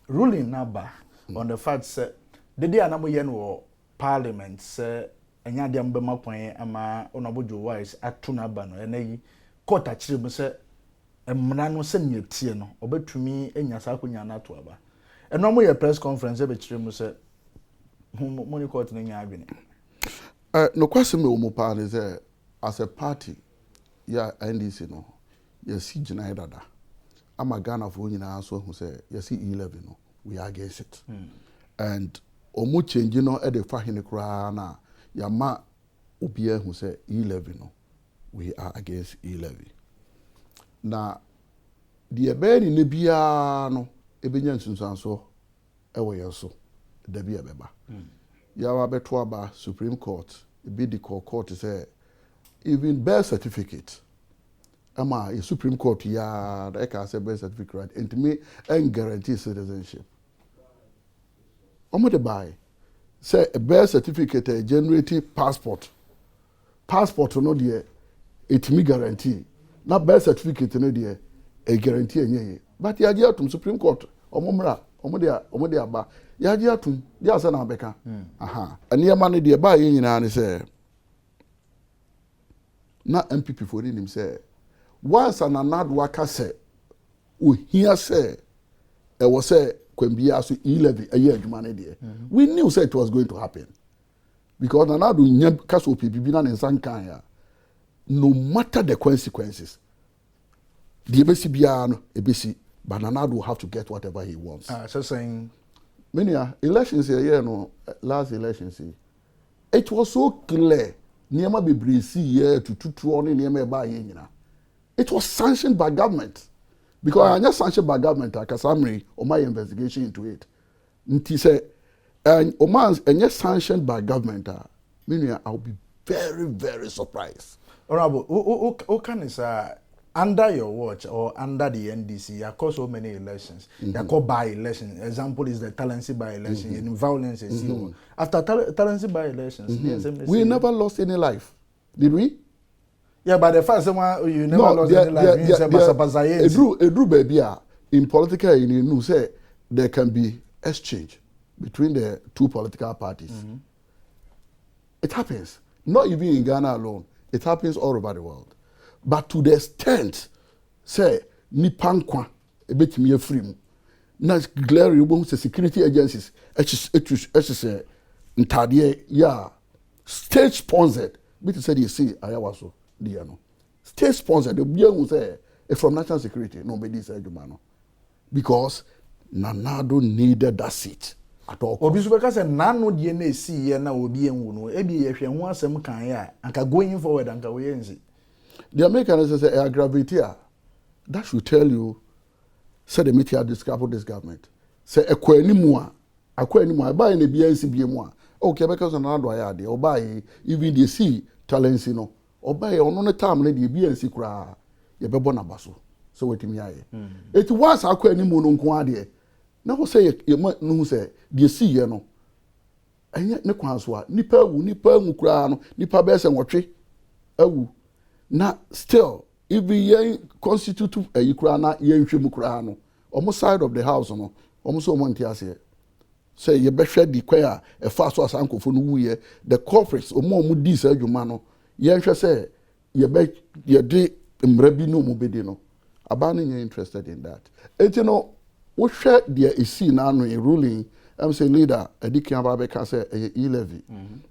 ruling number on the fact that the day anamu yen parliament say enya dia mbema kwan ama onabojo wise atuna ba no enayi court akire mu say emra no se nyetie no obetumi enya sa akonya na to aba eno mo ye press conference e be kire mu say money court no nya adwene no question me omo pa is as a party ya NDC no yes gina dada ama Ghana for nyina so hu say yes 11 no we are against it and omo change no e de fa hene kura na ya ma obi hu say 11 no we are against 11 na the ebeni ne bia no ebenya nsunsanso e wo yeso da bia beba ya wa beto aba Supreme Court be the court say even birth certificate ama a Supreme Court ya da ka say birth certificate right and me and guarantee citizenship omo de buy say a birth certificate a generate passport no there it me guarantee na birth certificate no there a guarantee enye but ya get to Supreme Court omomra omo de aba ya get atum dia asa na beka aha aniema no de ba ye nyina ne say na MPP for him say once an anad waka say o hear say e was say kwambia so 11 a year adwuma ne de we knew say it was going to happen because anadu nya kaso pibibi na nsan kan ya no matter the consequences the ebesi bia no ebesi but anadu will have to get whatever he wants so saying many elections here no last elections it was so clear niema be bresi here to tutu on niema ba ye nyina it was sanctioned by government because I just sanctioned by government akasamri or my investigation into it nti say and Oman's and yes sanctioned by government meaning I'll be very very surprised. Honorable who can is under your watch or under the NDC you cause so many elections you call by election example is the Talensi by election in violence after Talensi by elections we never lost any life did we? Yeah, but the first one you never lost any life. Edru baby in political you know say there can be exchange between the two political parties. It happens. Not even in Ghana alone. It happens all over the world. But to the extent say nipankwa ebetimi afrim na glare you say security agencies say ntade ya state sponsored bit say they see ayawaso dia no state sponsored the bian say from national security no be this adwuma no because Nanado needed that seat at all. Obi so because nano die na esi ye na obi enwu no e bi ye hwe ho asem kan ya anka going forward anka we yenzi the Americans say aggravate here that should tell you say the media describe this government say ekwanimu a buy na bia nsi bia mu a okay because Nanado ya de obai even they see talents no obai ono ne time na de bia nsi kura ye bebo na baso so wetimi aye it was akwanimu no nko ade na wo say ye no say de see ye no enye ne kwan so a nipa awu kura no nipa be se nwotwe awu na still if ye constitute kura na ye nhwemu kura no omo side of the house no omo so omo ntiase say ye be hwe di kwa a e fa so asankofo no wuye the corporates omo di sa adwuma no ye nhwe say ye de mra bi no mo bedi no aba no ye interested in that enti no wo hwe de esi na no ruling I'm saying leader edikan ba be ka say e-levy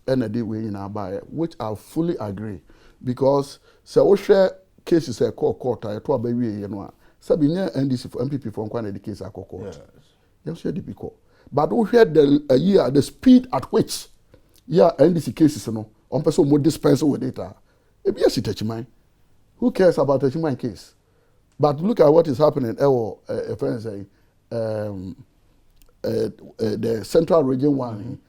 and a day we na ba which I fully agree because say wo hwe cases say court to aba wie ye no a sabi nya NDC for MPP for nkwa na the case court yes share the because but wo hwe the year the speed at which NDC cases no on person mo dispense with data e be yes itachiman who cares about the human case but look at what is happening a friend saying the central region one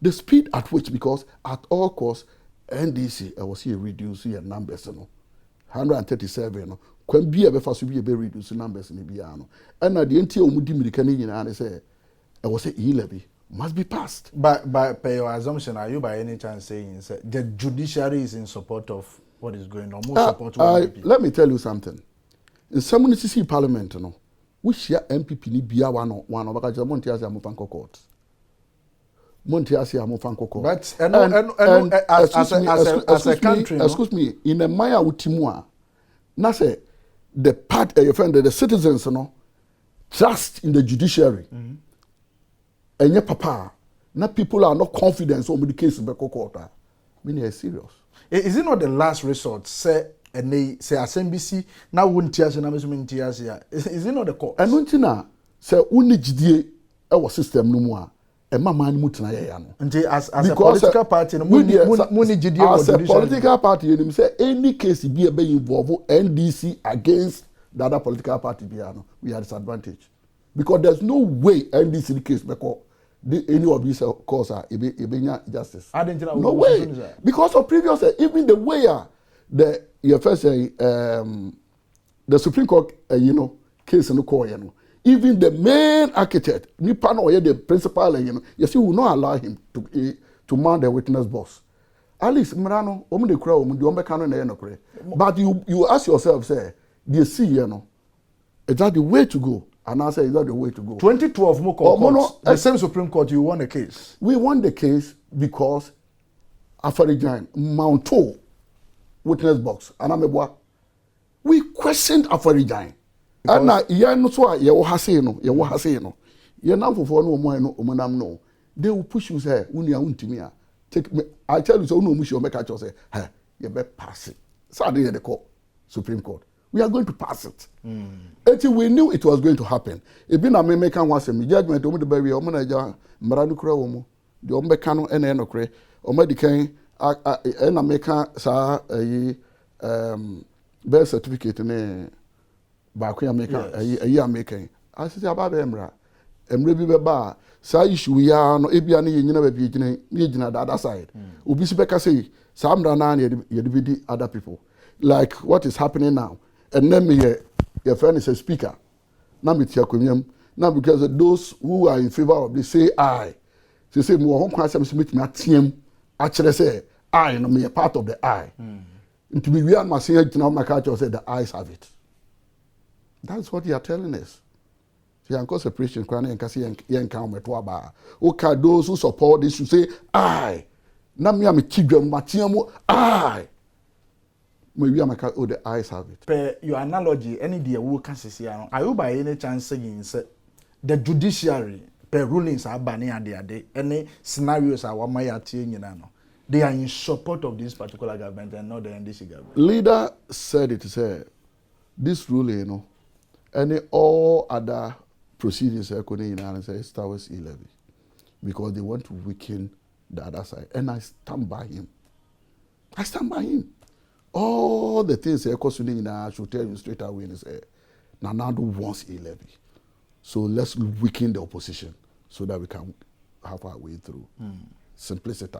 the speed at which because at all costs NDC was here reducing your numbers no 137 no kwan bia be fa so bia be reduce numbers ni bia no and at the end o mudi mirika ni nyina na say I was say e-levy must be passed but per your assumption are you by any chance saying the judiciary is in support of what is going on more support let me tell you something in some municipal parliament no we share MPP ni bia one obaka Montiasi amufanko court. Montiasi amufanko court. But as a country, excuse me, in a Maya utimua, na say the part your friend the citizens no trust in the judiciary. And your papa, now people are not confident on the case of the court. I mean, it's serious. Is it not the last resort? Say, and they say SMBC now wouldn't tears and amusement tears here. Is it not the court? And don't you know, say, only GDA our system no more. And my man mutna yano. And as a political party, as a political party, you say any case be involved NDC against the other political party, we are disadvantaged. Because there's no way NDC case because any of these cause are justice. No way. Because of previous, even the way the first the Supreme Court, case in the court, even the main architect, the principal, you see, will not allow him to mount the witness box. At least, Mirano, the crowd, but you ask yourself, say, do you see, is that the way to go? And I say, is that the way to go? 2012 court, the same Supreme Court, you won the case. We won the case because Afarijan, Mount 2, witness box, and I'm we questioned Afarijan. And now, no so you hasino. You now for no more no. They will push you say, unia take me. I tell you so no much you make a say, hey, you better pass it. Saturday the court, Supreme Court. We are going to pass it. Until we knew it was going to happen. If been a American was a judgment, the baby, Maranu Crow, the Ombecano and Enocre, or Medicain, and American, sa birth certificate in Baku American, a year making. I said about Emra, Emre Bar, sa issue we are no Ebiani, you never be in the other side. Ubisibeka say, Sam Danan, you other people. Like what is happening now. And then your friend is a speaker. Now because those who are in favor of this say aye. They say more home submit my team actually say aye, no me a part of the aye. And to be we are my senior now my culture say the ayes have it. That's what they are telling us. The uncle separation crying and kasi yen count met waba. Okay, those who support this should say aye. Now me am a children matiamo aye. Maybe I'm the eyes have it. Per your analogy, any day we can see, I will by any chance saying the judiciary per rulings are banning at the day, any scenarios are what my they are in support of this particular government and not the NDC government. Leader said it said this ruling, any all other proceedings are going in say it's towards 11 because they want to weaken the other side, and I stand by him. I stand by him. All the things I should tell you straight away and say, Nanado wants a levy. So let's weaken the opposition so that we can have our way through. Simplicity.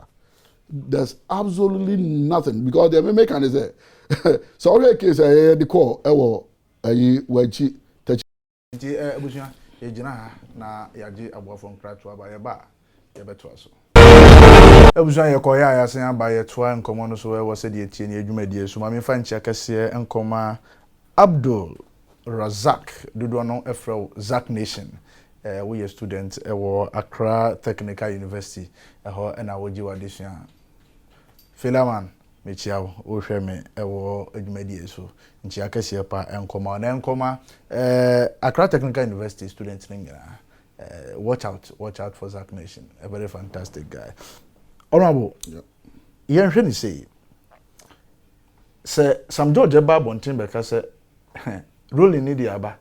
There's absolutely nothing because the American is there. So all the case the call wachi na yaji abofon kratwa ba ye ba ye beto aso. Ebusan ye koya ya sen aba ye toa nkomo no so we wo se de tie ne adwumadie so ma me fa nchia kase nkoma Abdul Razak dodo no efro Zak Nation we a student wo Accra Technical University ho na wo ji wadesua Philaman me chiawo wo hwe me wo adwumadie so nchia kase pa nkoma na nkoma Accra Technical University student ninga watch out for Zak Nation, a very fantastic guy. Honorable, yeah, you say some George Babontin because ruling in the Aba,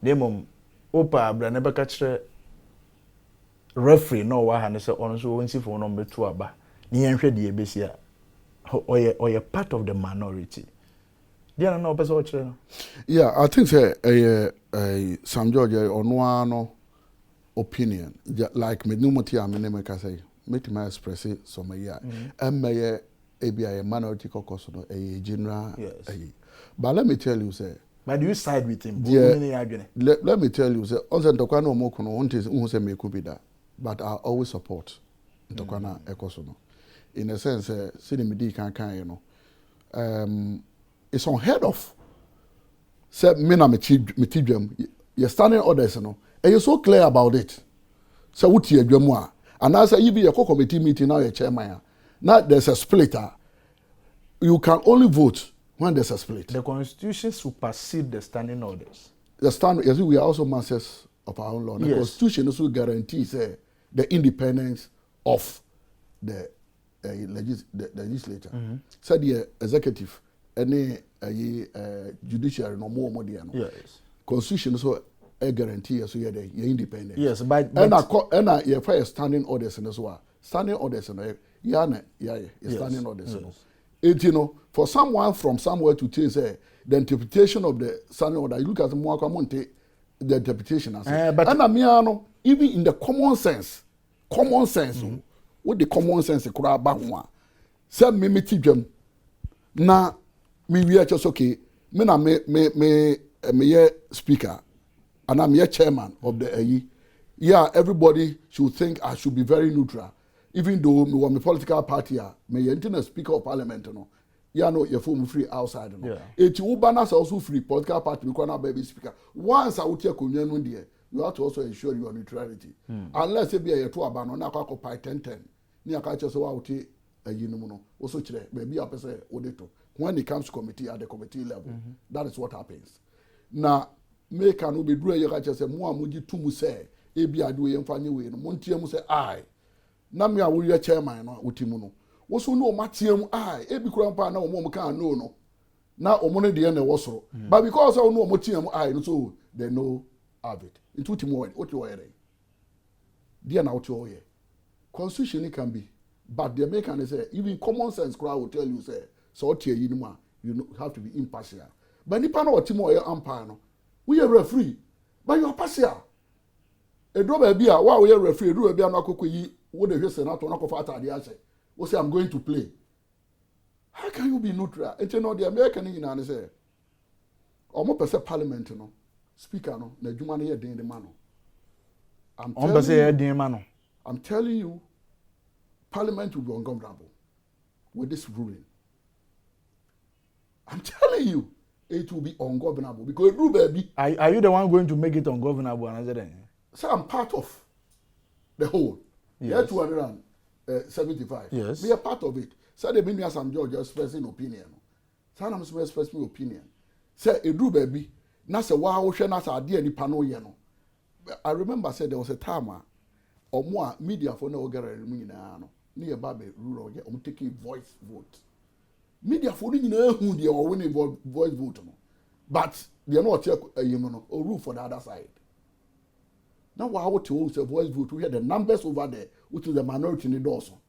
Demum Opa Braneba catcher referee no one say on so when for number 2 Aba, near the Abesia or you're part of the minority. Yeah, no, yeah, I think some George on one opinion, like me no moti amene ka say make my express some year and may be a minority caucus no a general but let me tell you say but do you side with him let me tell you say on ntokwa no mo kuno won say me could be that but I always support ntokwa na ekoso no in a sense see me di kan you know it's unheard of say me na me tidwam your standing orders, and you're so clear about it. So what you do more? And as I be a committee meeting now, your chairman. Now there's a splitter. You can only vote when there's a split. The Constitution supersedes the standing orders. The standard, yes, we are also masters of our own law. The Yes. Constitution also guarantees the independence of the legislature. So the executive, any judiciary, no more. Yes. Constitution also guarantee so your independence. Yes, but and you fire standing orders in as well. Standing orders and standing orders. It, for someone from somewhere to say the interpretation of the standing order, you look at the Mwakamonte, the interpretation as and even in the common sense, what the common sense could have been say me tijam na me we just okay me na me speaker and I'm chairman of the everybody should think I should be very neutral. Even though me want my political party, me internal speaker of parliament, your phone free outside. It Ubanas also free political party because now baby speaker. Once I would take communion you have to also ensure your neutrality. Unless it be a two abano na kwa occupy 10-10. Ni akacha so out also chile maybe up say odito. When it comes to committee at the committee level, that is what happens. Now make an be do you say mo amuji tumu say ebi adu ye mfanye we no montie mu say I na me a wo ye chairman no utimu no wo so no matiem I ebi kura mpa na omo kan no na omo ne de na wo soro but because I no omo tiem I no so they know have it into utimu what you are there na what you are constitution can be but the American say even common sense crowd will tell you say so tie you no you have to be impartial but nipa na otimo e umpire no we are referee but you are partial e do ba bia wa we are referee do ba bia no akokoyi wo de hwese na to na kofa atade ase wo say I'm going to play. How can you be neutral? And you know the American in say omo pese parliament no speaker no na dwuma na ye den de ma no I'm telling you parliament will be ungovernable with this ruling. I'm telling you it will be ungovernable because rule baby. Are you the one going to make it ungovernable another day? So I'm part of the whole. Yes. 275. Yes. We are part of it. So they mean some George expressing opinion. So I'm expressing opinion. Say a do baby. Na say wow she na say ade ni pano ye no. I remember said there was a time or more media for no gara mu nyina no. Ni e ba be rule o taking voice vote. Media for ni nyina hu de o winning voice vote no. But they are not no rule for the other side. Now what to say voice vote we hear the numbers over there which is the minority in the also.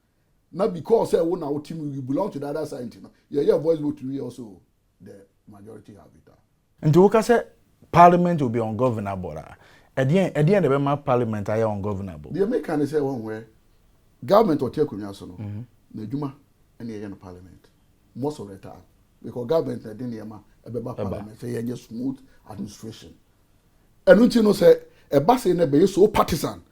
Not because say when our team you belong to the other side, yeah, voice vote we also the majority have it. And to work say parliament will be ungovernable. At the end of the parliament are ungovernable. The American say one way government or take kunyaso no. Na djuma ene ye no parliament. Most of the time because government na dey ma ebeba parliament say ye smooth administration. And you know say a bus in a be so partisan,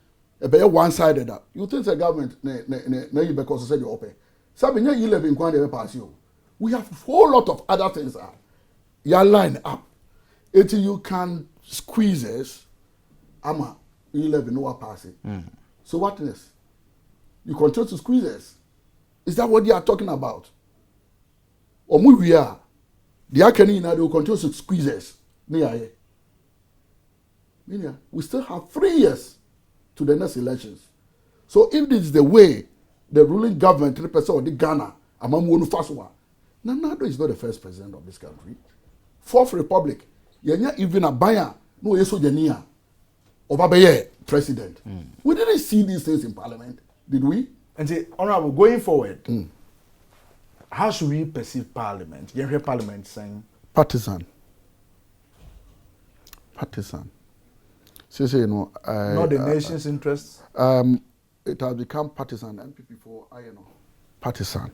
a be one-sided. You think the government na you because say you open. Sabi nya 11 kwan dey pass you. We have a whole lot of other things you line up. Until you can squeeze us, ama 11 no pass it. So what is? You continue to squeeze us. Is that what they are talking about? Or we are. The Daakyehene they will continue to squeeze us. We still have 3 years to the next elections. So if this is the way the ruling government 3% of the Ghana, Amamu Faswa, Nana is not the first president of this country. Fourth Republic, even a buyer, no yeso jania, Obabaye president. We didn't see these things in Parliament, did we? And say, Honorable, going forward, how should we perceive Parliament? You hear Parliament saying partisan. Say no, not the nation's interests. It has become partisan. MPP for partisan.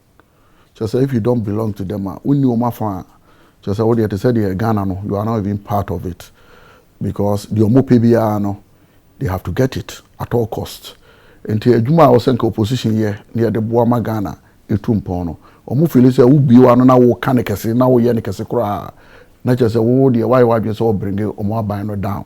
Just say if you don't belong to them, we knew my fan. Just say what you say the Ghana no, you are not even part of it because the Omo PBR no, they have to get it at all costs. Until Juma was in opposition here near the Boama Ghana, Etumpono. Omo feel say who be one na wo kan kese na wo ye ne kese kura. Na just say wo the why just all bring Omo buy no down.